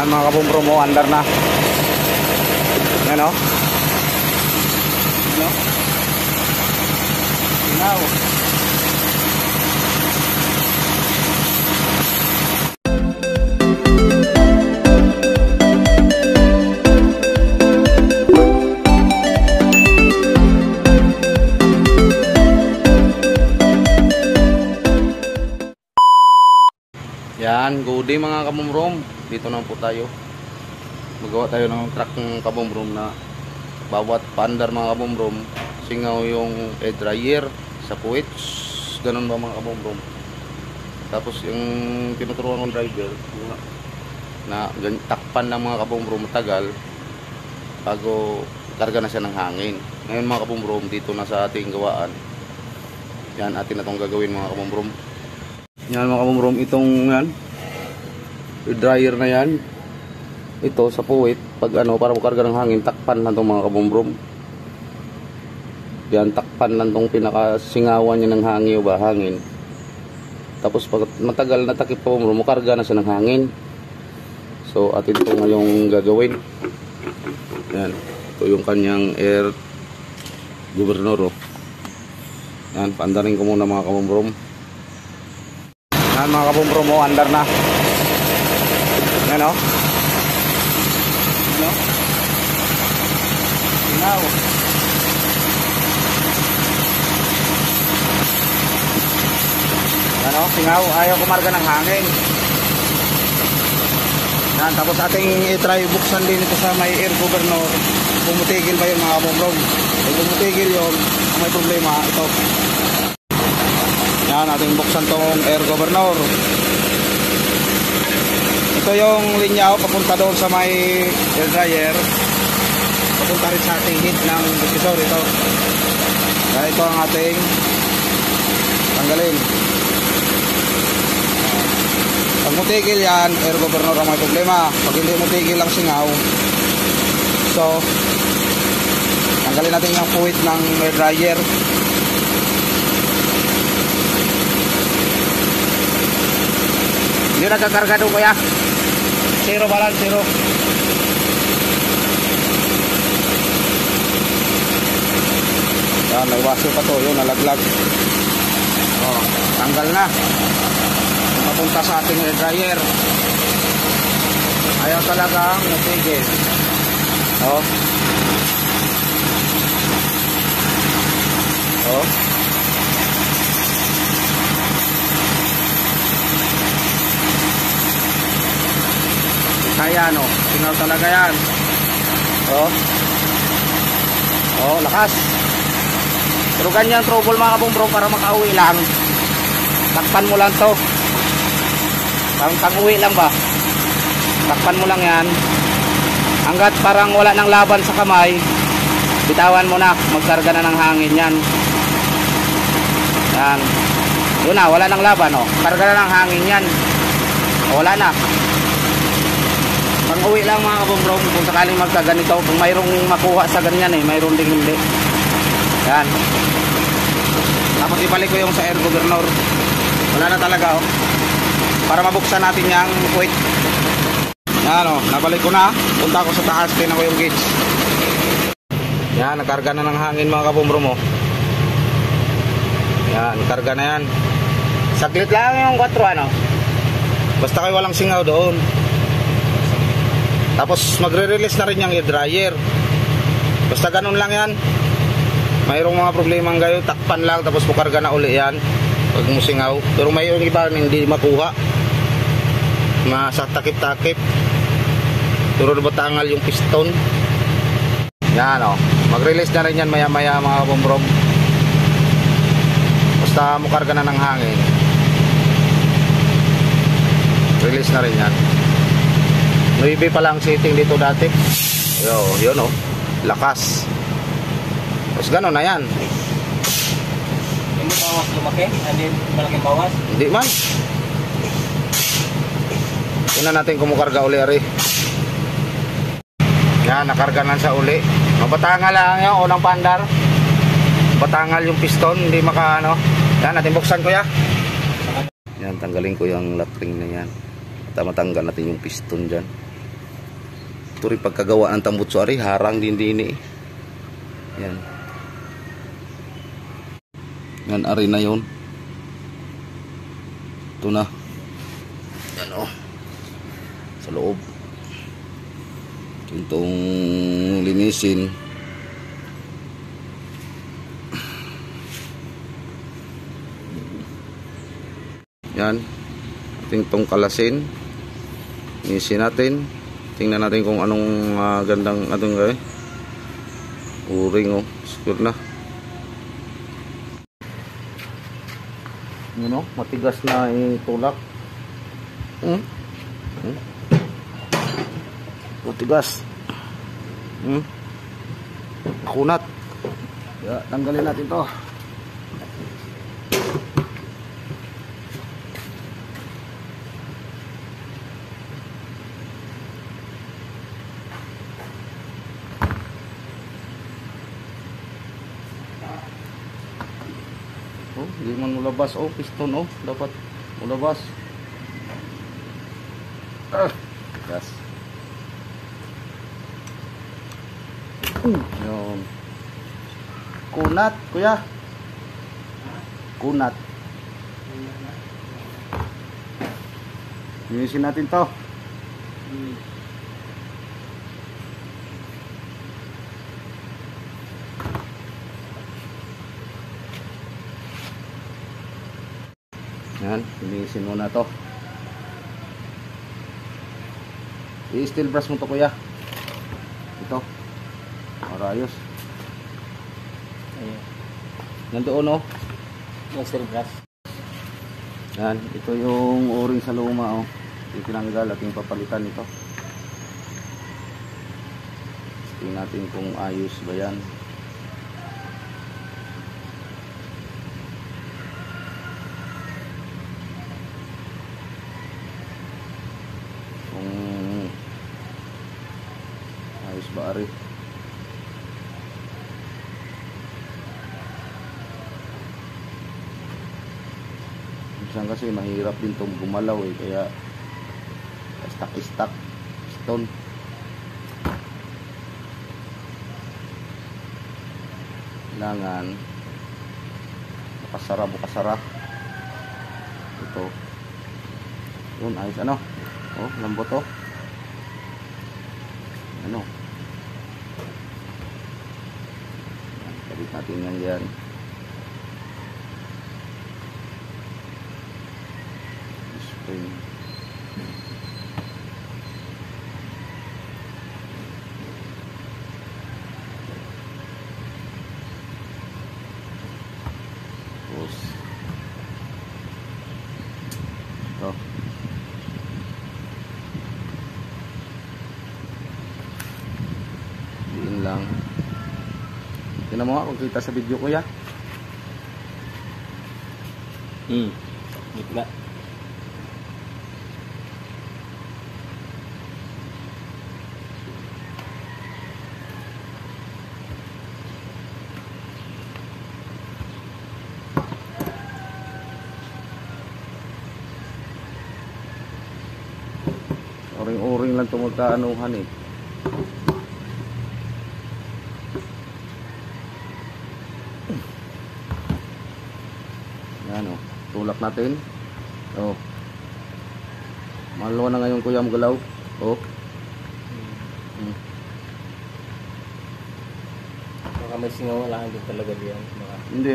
Yan mga kabumbrom mo, under na. Yan o. Sinaw. Yan, good day mga kabumbrom. Dito na po tayo. Magawa tayo ng truck ng kabumbrom na bawat paandar mga kabumbrom, singaw yung air dryer sa puwit. Ganun ba mga kabumbrom? Tapos yung tinuturuan ng driver na takpan ng mga kabumbrom matagal bago karga na siya ng hangin. Ngayon mga kabumbrom, dito na sa ating gawaan. Yan, atin na itong gagawin mga kabumbrom. Yan mga kabumbrom, itong yan dryer na yan, ito sa puwit, pag para makarga ng hangin, takpan na itong mga kabumbrom. Yan, takpan na itong pinakasingawan niya ng hangin o ba, hangin. Tapos pag matagal na takip kabumbrom, makarga na siya ng hangin. So atin ito ngayong gagawin. Yan, ito yung kanyang air governor. Yan, paandarin ko muna mga kabumbrom. Yan mga kabumbrom mo, andar na. Yan o. Sinaw. Yan o, singaw. Ayaw kumarga ng hangin. Yan, tapos ating i-try buksan din ito sa may air governor. Pumutigil ba yun mga kabumbrom? Kung pumutigil yun, may problema ito. Yan, ating buksan tong air governor. Ito yung linya papunta doon sa may air dryer. Papunta rin sa ating heat ng diffusor ito. Kaya ito ang ating tanggalin. Pag mutigil yan, air governor ang may problema. Pag hindi mutigil ang singaw, so tanggalin natin yung puwit ng air dryer. Hindi nagkakarga doon kuya. Zero balance, zero. Yan, may waso pa to. Yun, nalaglag. Oh, tanggal na. Papunta sa ating air dryer. Ayaw talagang natigil. Oh. Oh. Kaya no, singaw talaga yan. Oh. Oh, lakas. Pero ganyan trouble mga kabumbrom, para makauwi lang. Takpan mo lang to. Parang pang-uwi lang ba? Takpan mo lang yan. Hanggat parang wala nang laban sa kamay, bitawan mo na, magkarga na ng hangin yan. Yan. Yun na, wala nang laban oh. Karga na ng hangin yan. Wala na. Pang-uwi lang mga kabumbrom kung sakaling magkaganito. Kung mayroong makuha sa ganyan mayroon ding hindi. Yan. Tapos ibalik ko yung sa air governor. Wala na talaga oh. Para mabuksan natin yung puwit. Yan oh, nabalik ko na. Punta ko sa taas, tinan ko yung gauge. Yan, nakarga na ng hangin mga kabumbrom oh. Yan, karga na yan. Saglit lang yung 4 ano. Basta kayo walang singaw doon. Tapos magre-release na rin yung air dryer. Basta ganun lang yan. Mayroong mga problemang gayo, takpan lang tapos pukarga na uli yan pag musingaw. Pero mayroong iba hindi makuha, masa takip-takip. Pero batangal yung piston. Yan o, mag-release na rin yan maya-maya mga kabumbrom. Basta mukarga na ng hangin, release na rin yan. 9 pa lang setting dito dati. Yun o, lakas. Tapos gano'n na yan. Hindi bawas lumaki? Hindi malaking bawas? Hindi man. Tingnan natin kung mukarga uli ari. Yan, nakarga na sa uli. Mabatangal lang yung unang pandar. Batangal yung piston, hindi maka ano. Yan, natin buksan ko ya. Yan, tanggalin ko yung lap ring na yan. At matanggal natin yung piston dyan. Ito rin pagkagawa ng tambutso ari, harang din eh. Yan. Yan, ari na yun. Ito na. Yan o. Sa loob. Itong linisin. Yan. Ating tong kalasin. Linisin natin. Tingnan natin kung anong gandang atong uring oh. Secure na. Yun oh, matigas na itulak. Matigas. Kunat. Ya, tanggalin natin to. Oh, hindi man mulabas. Oh, piston oh. Dapat mulabas. Gas. Yun. Kunat, kuya. Kunat. Linisin natin to. Yan, linisin muna to. I-steel brush mo to kuya. Ito. Para ayos. Ayun. Nandoon oh. Yung steel brush. Yan, ito yung o-ring sa luma oh. Yung tinanggal at yung papalitan ito. Tingnan natin kung ayos ba yan. Ayos ba ari? Minsan kasi mahirap din itong gumalaw eh, kaya stuck stone. Kailangan bukasara. Ito. Yun, ayos ano? Oh, lambot oh. Ano? Kabit natin yan yan. Spring. Tapos ito. Lang. Tingnan mo nga kung kita sa video ko ya. Gitna. Oring-oring lang ito magkaanuhan eh. Yan o, tulak natin. O, malawa na ngayon kuya magalaw. O, Baka may singaw lang din talaga diyan. Baka. hindi,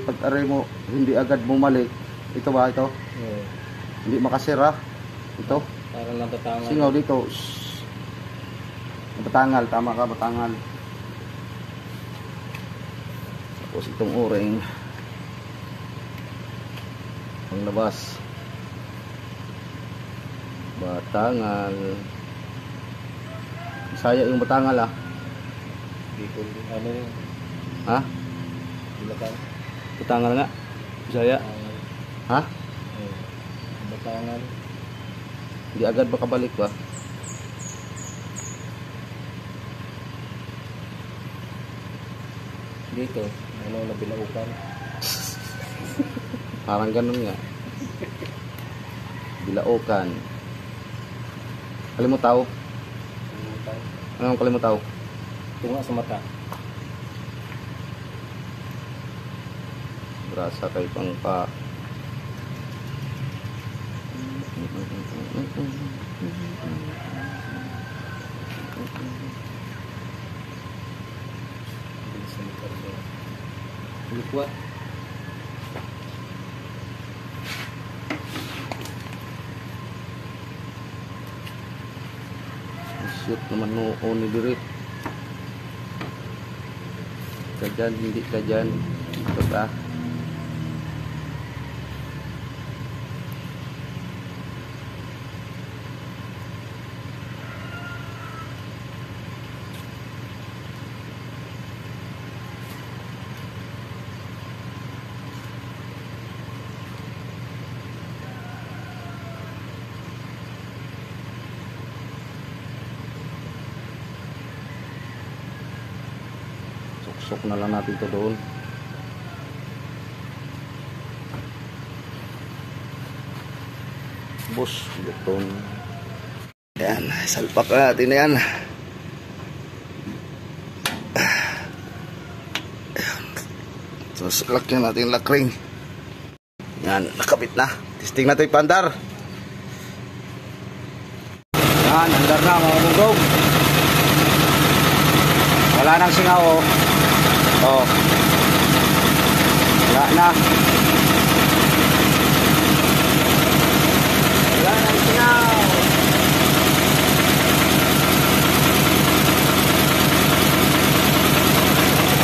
pag aray mo, hindi agad bumalik. Ito ba ito? Hindi makasira. Ito, Parang natatangan. singaw dito. Shhh. Batangal, tama ka, batangal. Tapos itong o-ring ang labas, batangal. Saya yung batangal ah. Bicol. Ano yun? Ha? Bulacan. Batangal nga. Saya. Batangan. Ha? Batangan. Hindi agad makabalik ba? Dito. Ano na bilaukan? Parang ganun nga. Bilaokan. Alam mo tao? Bilaukan. Anong kalimutaw? Tunga sa mata. Brasa kay pangpa. Lupa. Shoot naman noon ni Dirit. Ka dyan, hindi ka dyan. Ito ka. Sok na lang natin to doon. Bus, butong. Ayan, salpak na natin na yan. Ayan. So, lakyan natin yung lakring. Yan, nakabit na. Testing natin yung pandar. Yan, andar na mga bugog. Wala nang singaw, oh. Oh. Wala na. Wala nang singaw.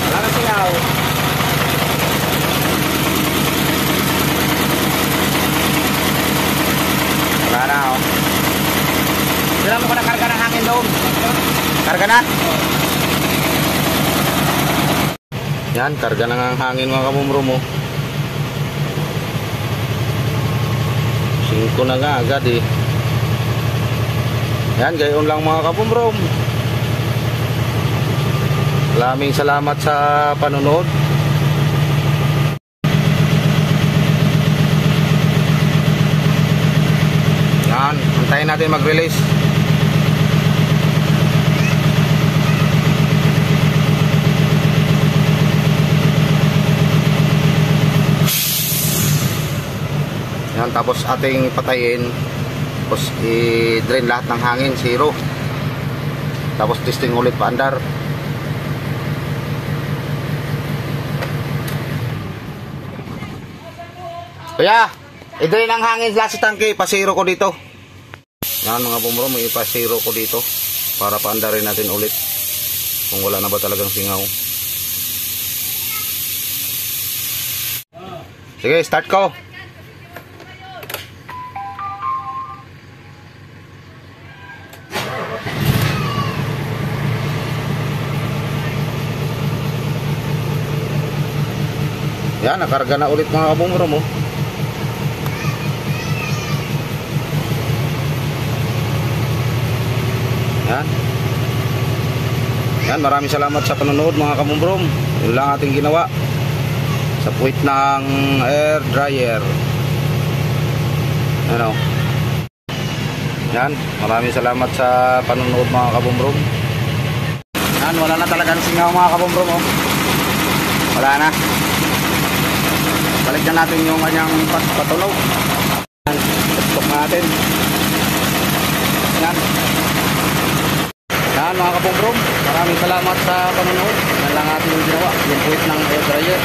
Wala nang singaw. Wala na, oh. Sila mo ko na karga ng hangin doon. Karga na? Yan, karga na nga ang hangin mga kabumrom, oh. 5 na nga agad eh. Yan, gayon lang mga kabumrom. Maraming salamat sa panonood. Yan, antayin natin mag-release. Yan, tapos ating patayin, tapos i-drain lahat ng hangin, zero. Tapos testing ulit paandar. Kuya, i-drain ang hangin sa tangke, pasiro ko dito. Yan mga bumrom, ipasiro ko dito para paandarin natin ulit kung wala na ba talagang singaw. Sige, start ko. Yan, nakarga na ulit mga kabumrom, oh. Yan. Yan, maraming salamat sa panonood mga kabumrom. Yun lang ating ginawa sa puwit ng air dryer. Ano? Yan, maraming salamat sa panonood mga kabumrom. Yan, wala na talagang singaw mga kabumrom, oh. Wala na. Balik na natin yung kanyang patunog. Stop natin. Yan. Yan mga kabumrom. Maraming salamat sa panonood. Yan lang ating ginawa. Yung puwit ng air dryer.